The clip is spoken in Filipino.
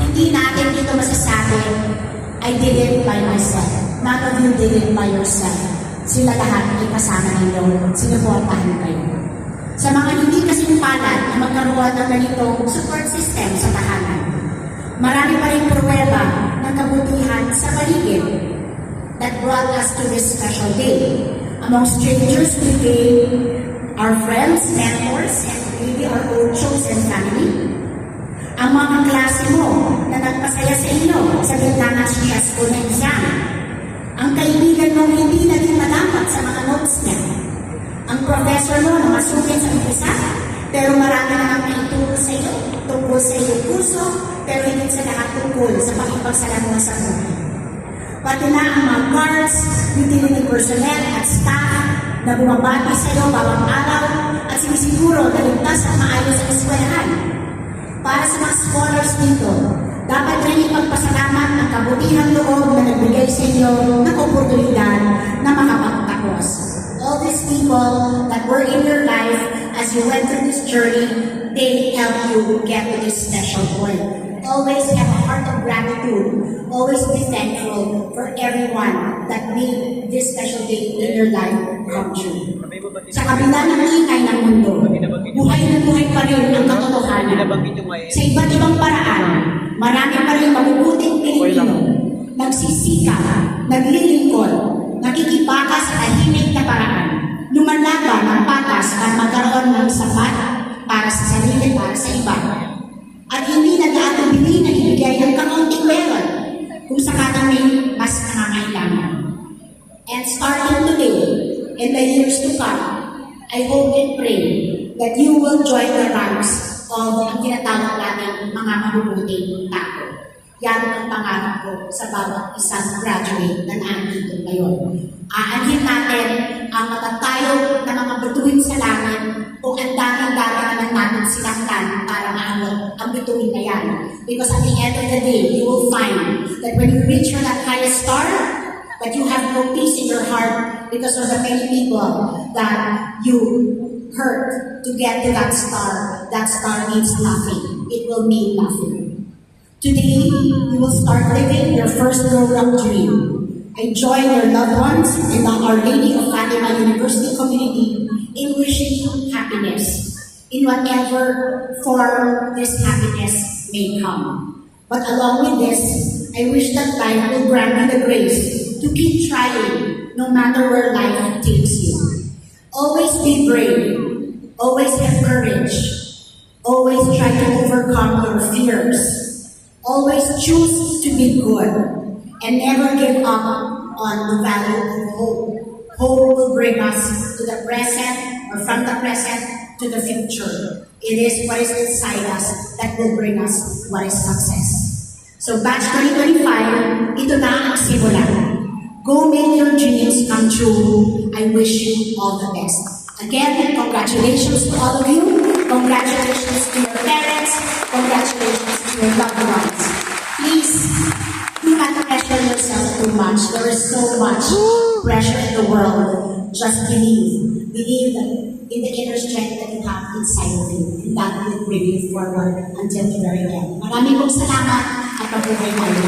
Hindi natin dito masasabi, I did it by myself. None of you did it by yourself. Sila lahat ay kasama ninyo. Sinuportahan kayo. Sa mga hindi kasing palad na magkaroon ng ganitong support system sa tahanan, marami pa rin pruweba ng kabutihan sa paligid that brought us to this special day. Among strangers we came, our friends, mentors, and maybe our own chosen family. Ang mga klase mo na nagpasaya sa inyo sa gitna ng stressful na exam. Ang kaibigan mong hindi naging madapat sa mga notes niya. Ang professor mo na masukin sa umpisa, pero marami na nang naituro sa iyo, tungkol sa iyong kurso, pero hindi sa lahat tungkol sa pakipagsalamuha sa buhay. Pati na ang mga guards, utility personnel at staff na bumabati sa iyo bawang araw at sinisiguro na ligtas at maayos ang eskwelahan. Para sa mga scholars dito, dapat rin ipagpasalamat ang kabutihang loob na nagbigay sa inyo ng oportunidad na makapagtapos. All these people that were in your life as you went through this journey, they helped you get to this special point. Always have a heart of gratitude. Always be thankful for everyone that made this special day in your life come true. Sa kabila ng ingay ng mundo, buhay na buhay pa rin ang katotohanan. Sa iba't ibang paraan, marami pa rin mabubuting Pilipino, nagsisikap, naglilingkod, nakikibaka sa tahimik na paraan, lumalaban ng patas para magkaroon ng sapat para sa sarili, para sa iba. At hindi nag-aatubili na ibigay ang kakaunting meron kung sakaling may mas nangangailangan. And starting today, in the years to come, I hope and pray that you will join the ranks of ang tinatawag natin mga mabubuting tao. Yan ang pangarap ko sa bawat isang graduate na nandito ngayon. Aanhin natin ang matatayog na mga bituin sa langit o ang daming-dami naman natin silangkan para maangot ang bituin na yan. Because at the end of the day, you will find that when you reach for that highest star, but you have no peace in your heart because of the many people that you hurt to get to that star means nothing. It will mean nothing. Today, you will start living your first grown-up dream. I join your loved ones in the Our Lady of Fatima University community in wishing you happiness in whatever form this happiness may come. But along with this, I wish that life will grant you the grace to keep trying no matter where life takes you. Always be brave. Always have courage. Always try to overcome your fears. Always choose to be good and never give up on the value of hope. Hope will bring us to the present or from the present to the future. It is what is inside us that will bring us what is success. So batch 2025, ito na ang simula. Go make your dreams come true. I wish you all the best. Again, congratulations to all of you. Congratulations to your parents. Congratulations to your loved ones. Please, do not pressure yourself too much. There is so much pressure in the world. Just believe. Believe in the inner strength that you have inside of you. And that will bring you forward until the very end. Maraming salamat at mabuhay kayo.